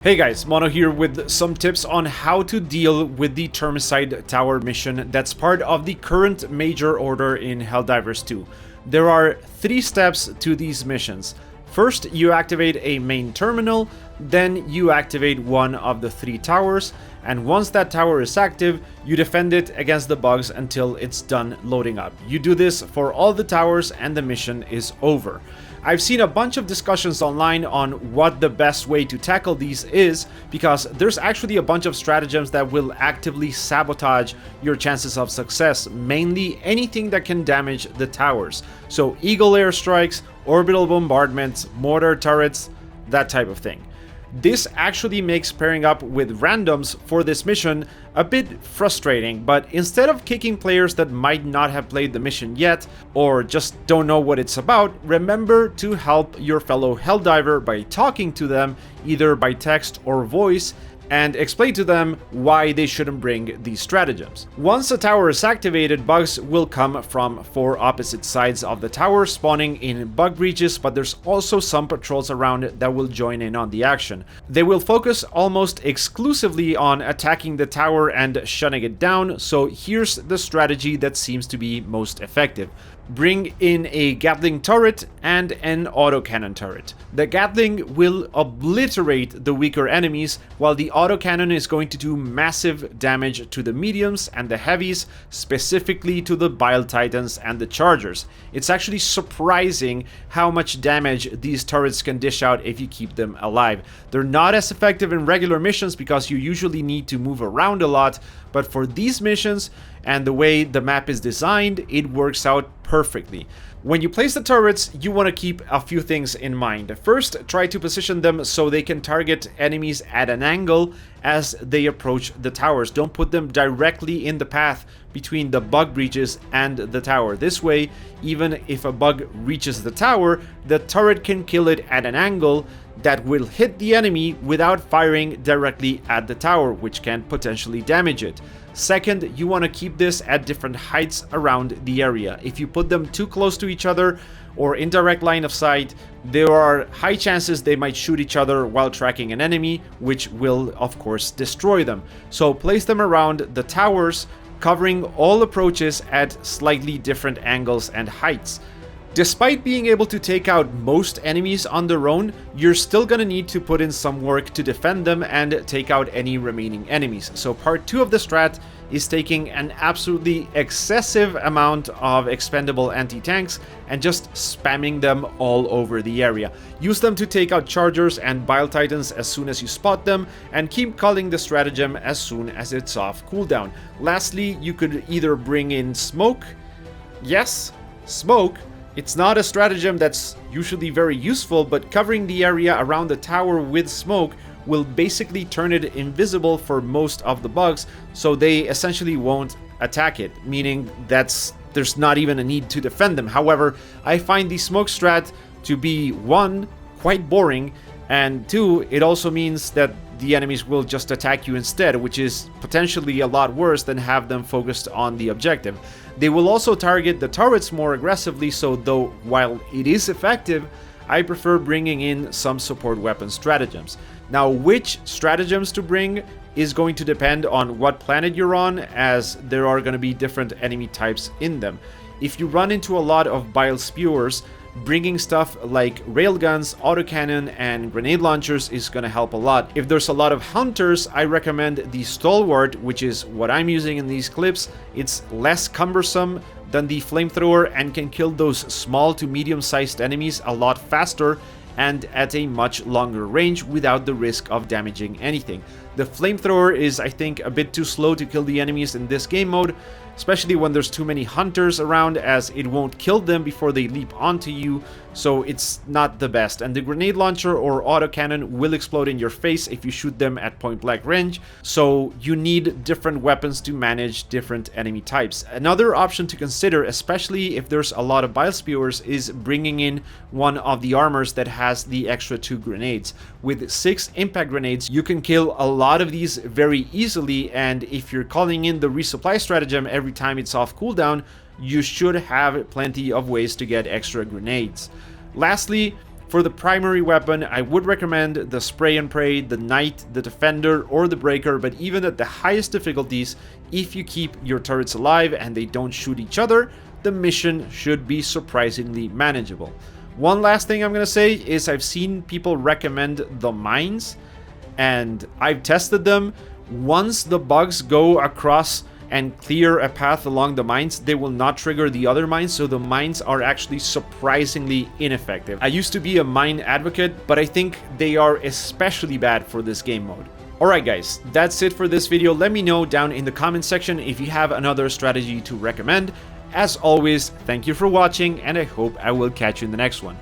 Hey guys, Mono here with some tips on how to deal with the Termicide tower mission that's part of the current major order in Helldivers 2. There are 3 steps to these missions. First, you activate a main terminal, then you activate one of the 3 towers, and once that tower is active, you defend it against the bugs until it's done loading up. You do this for all the towers and the mission is over. I've seen a bunch of discussions online on what the best way to tackle these is, because there's actually a bunch of stratagems that will actively sabotage your chances of success, mainly anything that can damage the towers. So eagle airstrikes, orbital bombardments, mortar turrets, that type of thing. This actually makes pairing up with randoms for this mission a bit frustrating, but instead of kicking players that might not have played the mission yet or just don't know what it's about, remember to help your fellow Helldiver by talking to them either by text or voice and explain to them why they shouldn't bring these stratagems. Once a tower is activated, bugs will come from 4 opposite sides of the tower, spawning in bug breaches, but there's also some patrols around that will join in on the action. They will focus almost exclusively on attacking the tower and shutting it down, so here's the strategy that seems to be most effective. Bring in a Gatling turret and an autocannon turret. The Gatling will obliterate the weaker enemies, while the autocannon is going to do massive damage to the mediums and the heavies, specifically to the Bile Titans and the Chargers. It's actually surprising how much damage these turrets can dish out if you keep them alive. They're not as effective in regular missions because you usually need to move around a lot, but for these missions and the way the map is designed, it works out perfectly. When you place the turrets, you want to keep a few things in mind. First, try to position them so they can target enemies at an angle as they approach the towers. Don't put them directly in the path between the bug breaches and the tower. This way, even if a bug reaches the tower, the turret can kill it at an angle that will hit the enemy without firing directly at the tower, which can potentially damage it. Second, you want to keep this at different heights around the area. If you put them too close to each other or in direct line of sight, there are high chances they might shoot each other while tracking an enemy, which will of course destroy them. So place them around the towers, covering all approaches at slightly different angles and heights. Despite being able to take out most enemies on their own, you're still gonna need to put in some work to defend them and take out any remaining enemies. So part 2 of the strat is taking an absolutely excessive amount of expendable anti-tanks and just spamming them all over the area. Use them to take out Chargers and Bile Titans as soon as you spot them, and keep calling the stratagem as soon as it's off cooldown. Lastly, you could either bring in smoke. Yes, smoke. It's not a stratagem that's usually very useful, but covering the area around the tower with smoke will basically turn it invisible for most of the bugs, so they essentially won't attack it, meaning there's not even a need to defend them. However, I find the smoke strat to be 1, quite boring, and 2, it also means that the enemies will just attack you instead, which is potentially a lot worse than have them focused on the objective. They will also target the turrets more aggressively, so though while it is effective, I prefer bringing in some support weapon stratagems. Now, which stratagems to bring is going to depend on what planet you're on, as there are going to be different enemy types in them. If you run into a lot of bile spewers, bringing stuff like railguns, autocannon, and grenade launchers is going to help a lot. If there's a lot of hunters, I recommend the Stalwart, which is what I'm using in these clips. It's less cumbersome than the flamethrower and can kill those small to medium-sized enemies a lot faster and at a much longer range without the risk of damaging anything. The flamethrower is, I think, a bit too slow to kill the enemies in this game mode, especially when there's too many hunters around, as it won't kill them before they leap onto you, so it's not the best. And the grenade launcher or autocannon will explode in your face if you shoot them at point blank range, so you need different weapons to manage different enemy types. Another option to consider, especially if there's a lot of bile spewers, is bringing in one of the armors that has the extra 2 grenades. With 6 impact grenades, you can kill a lot of these very easily, and if you're calling in the resupply stratagem every time it's off cooldown, you should have plenty of ways to get extra grenades. Lastly, For the primary weapon, I would recommend the Spray and Pray, the Knight, the Defender, or the Breaker, but even at the highest difficulties, if you keep your turrets alive and they don't shoot each other, the mission should be surprisingly manageable. One last thing I'm going to say is I've seen people recommend the mines, and I've tested them. Once the bugs go across and clear a path along the mines, they will not trigger the other mines, so the mines are actually surprisingly ineffective. I used to be a mine advocate, but I think they are especially bad for this game mode. Alright guys, that's it for this video. Let me know down in the comment section if you have another strategy to recommend. As always, thank you for watching, and I hope I will catch you in the next one.